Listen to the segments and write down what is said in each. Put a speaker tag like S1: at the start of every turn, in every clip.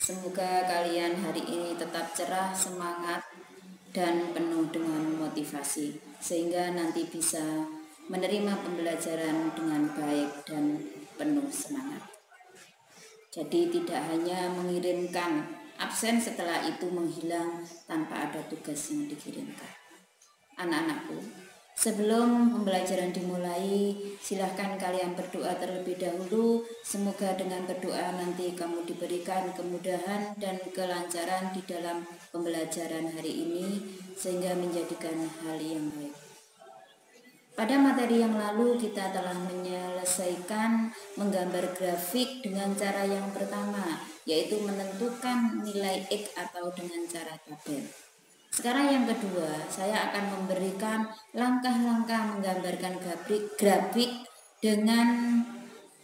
S1: Semoga kalian hari ini tetap cerah, semangat, dan penuh dengan motivasi, sehingga nanti bisa menerima pembelajaran dengan baik dan penuh semangat. Jadi tidak hanya mengirimkan absen setelah itu menghilang tanpa ada tugas yang dikirimkan. Anak-anakku, sebelum pembelajaran dimulai, silahkan kalian berdoa terlebih dahulu. Semoga dengan berdoa nanti kamu diberikan kemudahan dan kelancaran di dalam pembelajaran hari ini, sehingga menjadikan hal yang baik. Pada materi yang lalu kita telah menyelesaikan menggambar grafik dengan cara yang pertama, yaitu menentukan nilai X atau dengan cara tabel. Sekarang yang kedua, saya akan memberikan langkah-langkah menggambarkan grafik dengan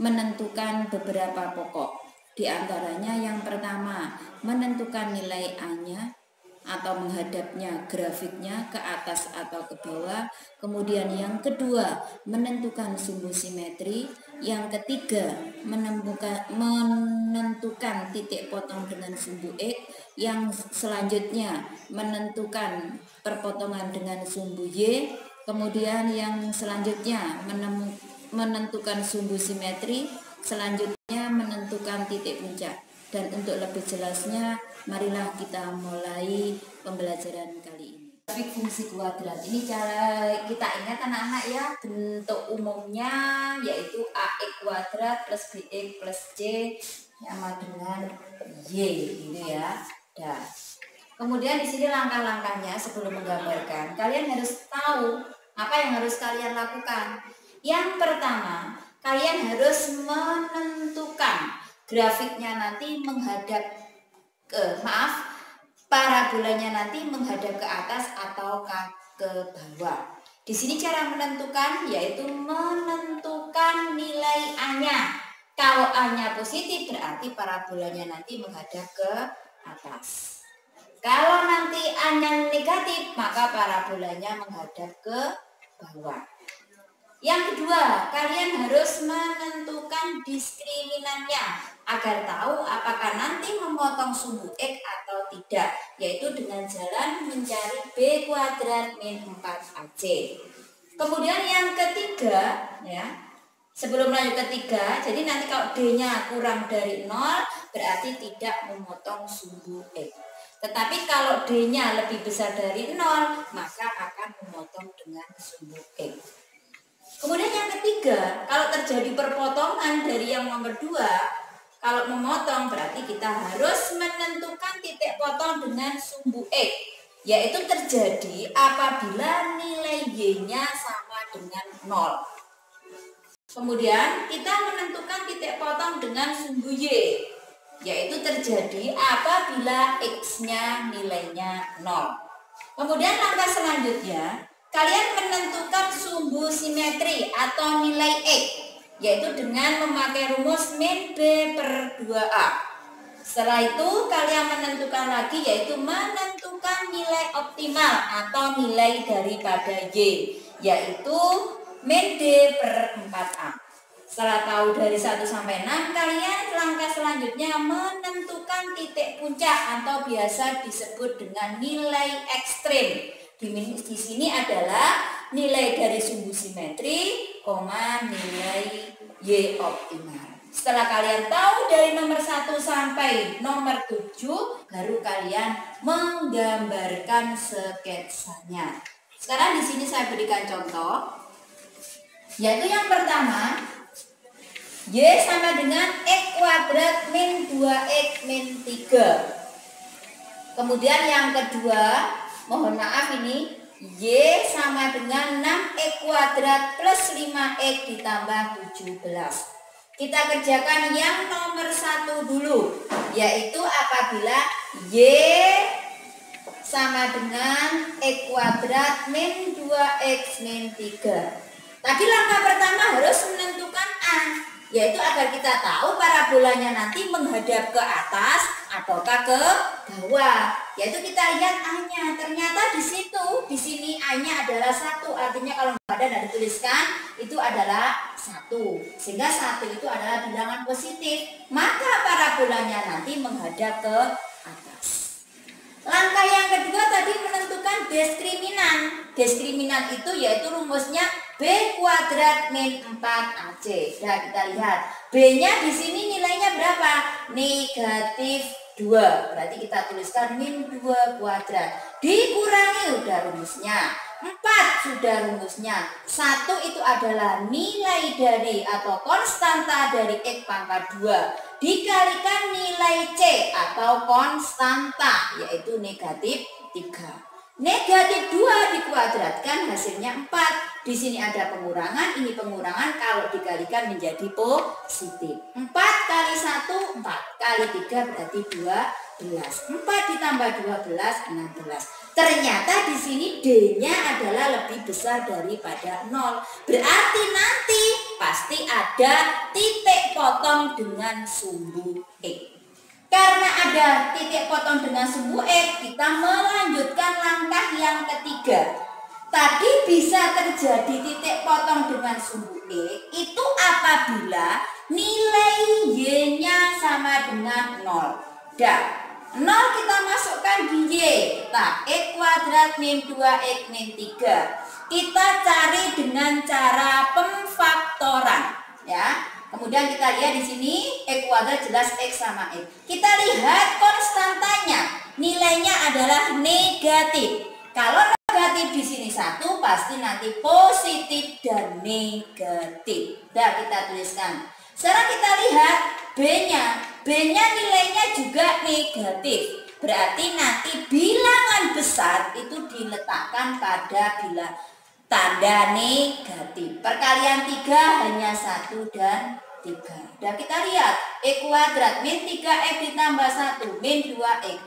S1: menentukan beberapa pokok. Di antaranya yang pertama, menentukan nilai A-nya atau menghadapnya grafiknya ke atas atau ke bawah. Kemudian yang kedua, menentukan sumbu simetri. Yang ketiga, menentukan titik potong dengan sumbu X. Yang selanjutnya menentukan perpotongan dengan sumbu Y. Kemudian yang selanjutnya menentukan sumbu simetri. Selanjutnya menentukan titik puncak. Dan untuk lebih jelasnya, marilah kita mulai pembelajaran kali ini. Grafik fungsi kuadrat ini cara kita ingat anak-anak ya, bentuk umumnya yaitu AX kuadrat plus BX plus C sama dengan Y gitu ya. Nah, kemudian di sini langkah-langkahnya sebelum menggambarkan, kalian harus tahu apa yang harus kalian lakukan. Yang pertama, kalian harus menentukan grafiknya nanti menghadap parabolanya nanti menghadap ke atas atau ke bawah. Di sini cara menentukan yaitu menentukan nilai A-nya. Kalau A-nya positif berarti parabolanya nanti menghadap ke atas. Kalau nanti A-nya negatif maka parabolanya menghadap ke bawah. Yang kedua, kalian harus menentukan diskriminannya agar tahu apakah nanti memotong sumbu X atau tidak, yaitu dengan jalan mencari B kuadrat min 4AC. Kemudian yang ketiga, ya, sebelum lanjut ketiga, jadi nanti kalau D-nya kurang dari 0 berarti tidak memotong sumbu X. Tetapi kalau D-nya lebih besar dari 0 maka akan memotong dengan sumbu X. Kemudian yang ketiga, kalau terjadi perpotongan dari yang nomor 2, kalau memotong berarti kita harus menentukan titik potong dengan sumbu X, yaitu terjadi apabila nilai Y-nya sama dengan 0. Kemudian kita menentukan titik potong dengan sumbu Y, yaitu terjadi apabila X-nya nilainya 0. Kemudian langkah selanjutnya, kalian menentukan sumbu simetri atau nilai X, yaitu dengan memakai rumus min B per 2A. Setelah itu kalian menentukan lagi yaitu menentukan nilai optimal atau nilai daripada Y, yaitu min D per 4A. Setelah tahu dari 1 sampai 6, kalian langkah selanjutnya menentukan titik puncak atau biasa disebut dengan nilai ekstrim. Di sini adalah nilai dari sumbu simetri, nilai Y optimal. Setelah kalian tahu dari nomor 1 sampai nomor 7, baru kalian menggambarkan sketsanya. Sekarang di sini saya berikan contoh, yaitu yang pertama, Y sama dengan X kuadrat min 2X min 3. Kemudian yang kedua, mohon maaf ini Y sama dengan 6X kuadrat plus 5X ditambah 17. Kita kerjakan yang nomor 1 dulu, yaitu apabila Y sama dengan X kuadrat min 2X min 3. Tadi langkah pertama harus menentukan A, yaitu agar kita tahu parabolanya nanti menghadap ke atas ataukah ke bawah. Yaitu kita lihat A-nya. Ternyata di sini A-nya adalah 1, artinya kalau Pada tidak dituliskan itu adalah 1. Sehingga 1 itu adalah bilangan positif. Maka parabolanya nanti menghadap ke atas. Langkah yang kedua tadi menentukan diskriminan. Diskriminan itu yaitu rumusnya B kuadrat min 4AC. Nah, kita lihat B-nya di sini nilainya berapa? Negatif 2. Berarti kita tuliskan min 2 kuadrat. Dikurangi udah rumusnya. 4 sudah rumusnya. 1 itu adalah nilai dari atau konstanta dari X pangkat 2 dikalikan nilai C atau konstanta yaitu negatif 3. Negatif 2 dikuadratkan hasilnya 4. Di sini ada pengurangan, ini pengurangan kalau dikalikan menjadi positif. 4 kali 1, 4 kali 3 berarti 12. 4 ditambah 12, 16. Ternyata di sini D-nya adalah lebih besar daripada 0. Berarti nanti pasti ada titik potong dengan sumbu X. Karena ada titik potong dengan sumbu X, kita melanjutkan langkah yang ketiga. Tadi bisa terjadi titik potong dengan sumbu X itu apabila nilai Y-nya sama dengan 0. Dan 0 kita masukkan di Y. Nah, X kuadrat min 2X min 3. Kita cari dengan cara pemfaktoran. Ya. Kemudian kita lihat di sini X kuadrat jelas X sama X. Kita lihat konstantanya. Nilainya adalah negatif. Kalau negatif di sini 1 pasti nanti positif dan negatif. Nah, kita tuliskan. Sekarang kita lihat B-nya. B-nya nilainya juga negatif. Berarti nanti bilangan besar itu diletakkan pada tanda negatif. Perkalian 3 hanya 1 dan 3. Dan kita lihat X kuadrat min 3X ditambah 1 min 2X.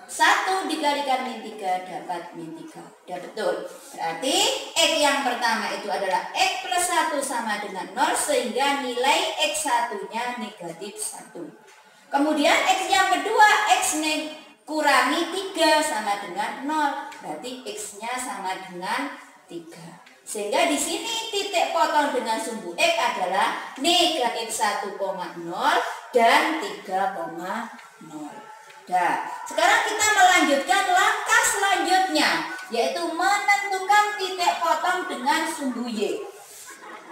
S1: 1 dikalikan min 3 dapat min 3. Udah betul. Berarti X yang pertama itu adalah X plus 1 sama dengan 0. Sehingga nilai X1-nya negatif 1. Kemudian X yang kedua X kurangi 3 sama dengan 0. Berarti X-nya sama dengan 3. Sehingga di sini titik potong dengan sumbu X adalah negatif 1,0 dan 3,0. Nah, sekarang kita melanjutkan langkah selanjutnya, yaitu menentukan titik potong dengan sumbu Y.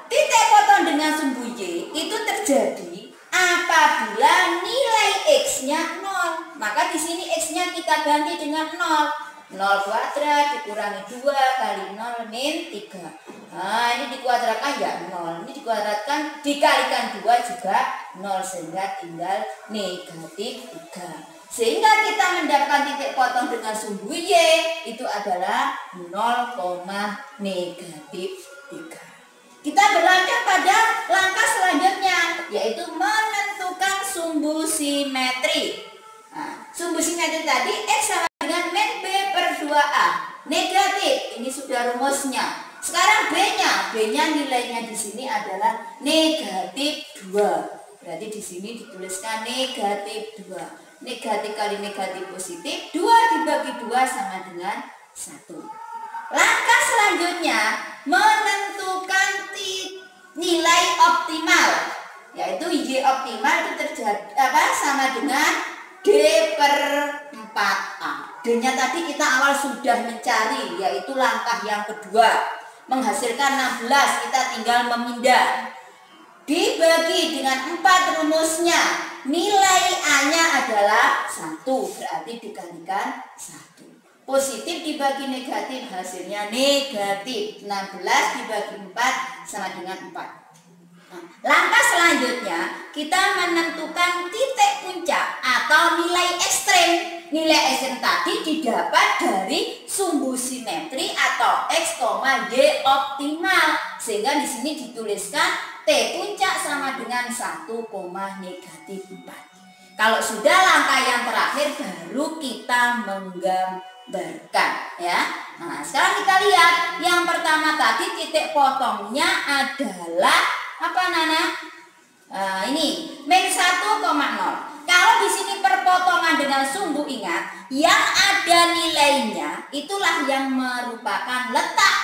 S1: Titik potong dengan sumbu Y itu terjadi apabila nilai X-nya 0. Maka di sini X-nya kita ganti dengan 0. 0 kuadrat dikurangi 2 kali 0 min 3. Nah, ini dikuadratkan ya 0. Ini dikuadratkan dikalikan 2 juga 0. Sehingga tinggal negatif 3. Sehingga kita mendapatkan titik potong dengan sumbu Y itu adalah 0, negatif 3. Kita berlanjut pada langkah selanjutnya, yaitu menentukan sumbu simetri. Nah, sumbu simetri tadi X sama dengan min B per 2A. Negatif, ini sudah rumusnya. Sekarang B-nya. B-nya nilainya di sini adalah negatif 2. Berarti di sini dituliskan negatif 2. Negatif kali negatif positif, 2 dibagi 2 sama dengan 1. Langkah selanjutnya menentukan nilai optimal, yaitu Y optimal itu terjadi sama dengan D per 4A. D-nya tadi kita awal sudah mencari, yaitu langkah yang kedua. Menghasilkan 16, kita tinggal memindah. Dibagi dengan 4 rumusnya. Nilai A-nya adalah 1, berarti dikalikan 1. Positif dibagi negatif, hasilnya negatif. 16 dibagi 4 sama dengan 4. Nah, langkah selanjutnya kita menentukan titik puncak atau nilai ekstrem. Nilai ekstrem tadi didapat dari sumbu simetri atau X, Y optimal. Sehingga di sini dituliskan T puncak sama dengan 1, negatif 4. Kalau sudah langkah yang terakhir baru kita menggambarkan ya. Nah, sekarang kita lihat yang pertama tadi titik potongnya adalah apa Nana? Ini min 1,0. Kalau di sini perpotongan dengan sumbu, ingat yang ada nilainya itulah yang merupakan letak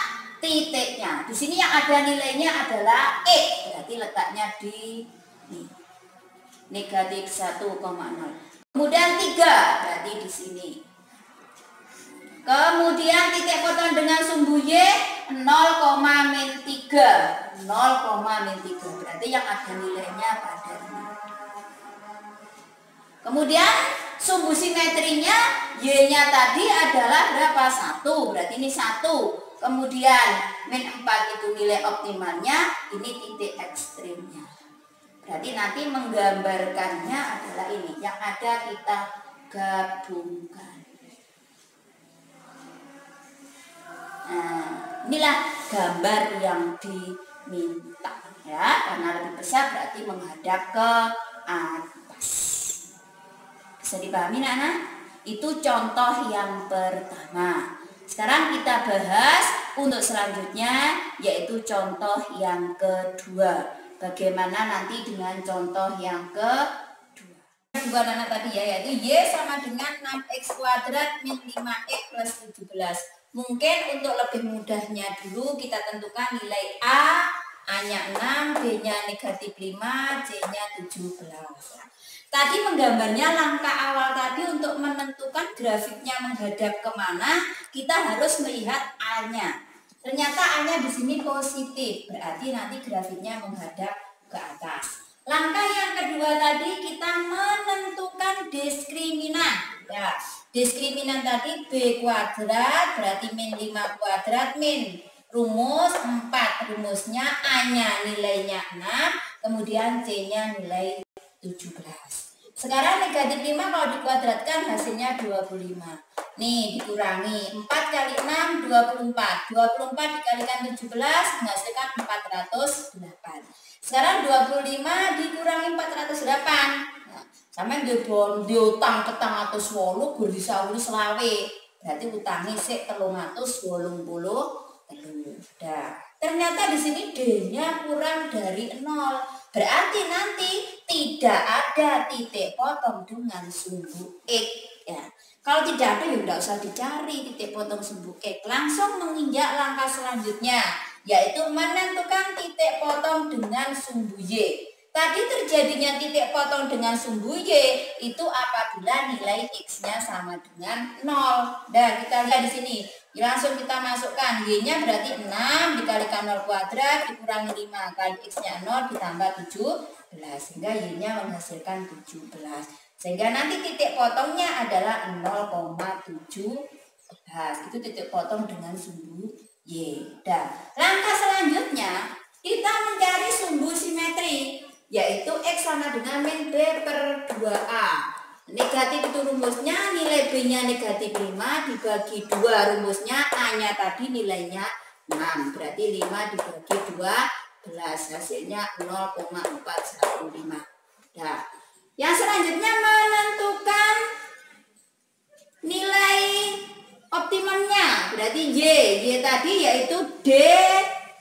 S1: titiknya. Di sini yang ada nilainya adalah X, berarti letaknya di nih, negatif 1,0. Kemudian 3 berarti di sini. Kemudian titik potong dengan sumbu Y 0,-3. 0,-3 berarti yang ada nilainya pada ini. Kemudian sumbu simetrinya Y-nya tadi adalah berapa? 1, berarti ini 1. Kemudian min 4 itu nilai optimalnya, ini titik ekstrimnya. Berarti nanti menggambarkannya adalah ini, yang ada kita gabungkan. Nah, inilah gambar yang diminta ya, karena lebih besar berarti menghadap ke atas. Bisa dipahami anak-anak? Itu contoh yang pertama. Sekarang kita bahas untuk selanjutnya, yaitu contoh yang kedua. Bagaimana nanti dengan contoh yang kedua? Kedua anak tadi ya, yaitu Y sama dengan 6x kuadrat min 5x plus 17. Mungkin untuk lebih mudahnya dulu kita tentukan nilai A-nya 6, B-nya negatif 5, C-nya 17. Tadi menggambarnya langkah awal tadi untuk menentukan grafiknya menghadap kemana, kita harus melihat A-nya. Ternyata A-nya di sini positif, berarti nanti grafiknya menghadap ke atas. Langkah yang kedua tadi kita menentukan diskriminan. Ya, diskriminan tadi B kuadrat berarti min 5 kuadrat min rumus 4. Rumusnya A-nya nilainya 6, kemudian C-nya nilai 17. Sekarang negatif 5 kalau dikuadratkan hasilnya 25. Nih dikurangi 4 kali 6 24. 24 dikalikan 17 menghasilkan 408. Sekarang 25 dikurangi 408. Nah, sampeyan diutang ketang atus 8 gur disauri selawe. Berarti utangi sik 380. Dah. Ternyata di sini D-nya kurang dari 0. Berarti nanti tidak ada titik potong dengan sumbu X ya. Kalau tidak ada ya tidak usah dicari titik potong sumbu X. Langsung menginjak langkah selanjutnya, yaitu menentukan titik potong dengan sumbu Y. Tadi terjadinya titik potong dengan sumbu Y itu apabila nilai X-nya sama dengan 0. Dan kita lihat di sini. Langsung kita masukkan Y-nya berarti 6 dikalikan 0 kuadrat dikurangi 5 kali X-nya 0 ditambah 17 sehingga Y-nya menghasilkan 17. Sehingga nanti titik potongnya adalah 0,17. Itu titik potong dengan sumbu Y. Dan langkah selanjutnya kita mencari sumbu simetri, yaitu X sama dengan min B per 2A. Negatif itu rumusnya, nilai B-nya negatif 5 dibagi 2, rumusnya A-nya tadi nilainya 6. Berarti 5 dibagi 12 hasilnya 0,415. Nah, yang selanjutnya menentukan nilai optimumnya. Berarti Y tadi yaitu D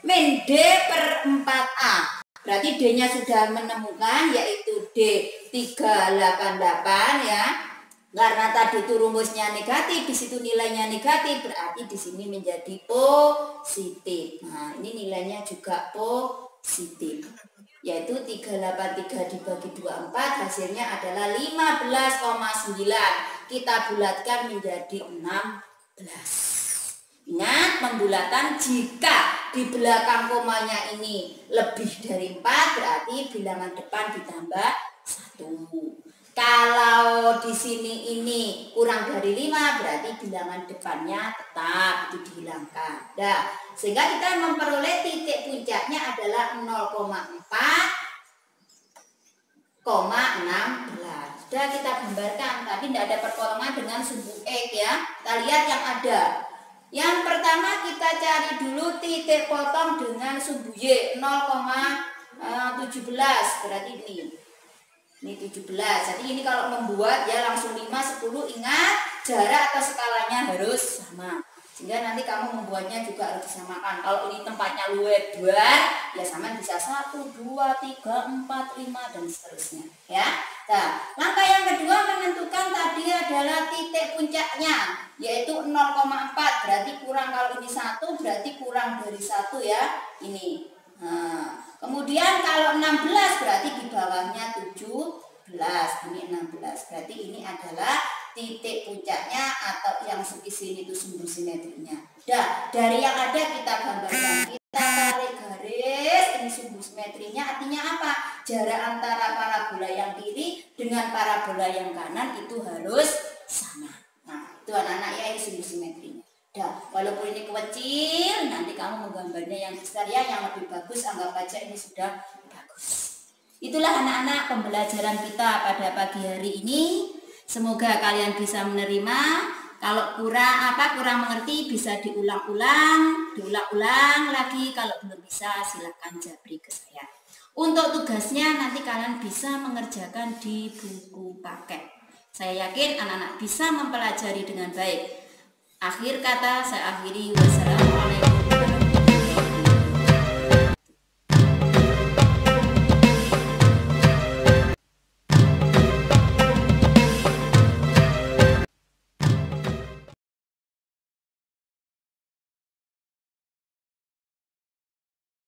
S1: min D per 4A. Berarti D-nya sudah menemukan, yaitu D388 ya. Karena tadi itu rumusnya negatif, di situ nilainya negatif, berarti di sini menjadi positif. Nah, ini nilainya juga positif. Yaitu 383 dibagi 24 hasilnya adalah 15,9. Kita bulatkan menjadi 16. Ingat, pembulatan jika di belakang komanya ini lebih dari 4 berarti bilangan depan ditambah 1. Kalau di sini ini kurang dari 5 berarti bilangan depannya tetap itu dihilangkan. Nah, sehingga kita memperoleh titik puncaknya adalah 0,4,16. Sudah kita gambarkan, tapi tidak ada perpotongan dengan sumbu X ya. Kita lihat yang ada. Yang pertama kita cari dulu titik potong dengan sumbu Y 0,17 berarti ini 17. Jadi ini kalau membuat ya langsung 5, 10, ingat jarak atau skalanya harus sama. Sehingga nanti kamu membuatnya juga harus disamakan. Kalau ini tempatnya luwes 2 ya sama bisa 1, 2, 3, 4, 5 dan seterusnya ya. Nah, langkah yang kedua menentukan tadi ada adalah titik puncaknya, yaitu 0,4. Berarti kurang, kalau ini 1 berarti kurang dari 1 ya. Ini. Nah, kemudian kalau 16 berarti di bawahnya 17. Ini 16. Berarti ini adalah titik puncaknya atau yang sini itu sumbu simetrinya. Nah, dari yang ada kita gambarkan. Kita tarik garis, ini sumbu simetrinya artinya apa? Jarak antara parabola yang kiri dengan parabola yang kanan itu harus sama. Nah, itu anak-anak ya, ini sumbu simetrinya. Dah, walaupun ini kecil, nanti kamu menggambarnya yang besar ya, yang lebih bagus, anggap aja ini sudah bagus. Itulah anak-anak pembelajaran kita pada pagi hari ini. Semoga kalian bisa menerima. Kalau kurang mengerti bisa diulang-ulang lagi. Kalau belum bisa silakan japri ke saya. Untuk tugasnya nanti kalian bisa mengerjakan di buku paket. Saya yakin anak-anak bisa mempelajari dengan baik. Akhir kata saya akhiri, wassalamualaikum.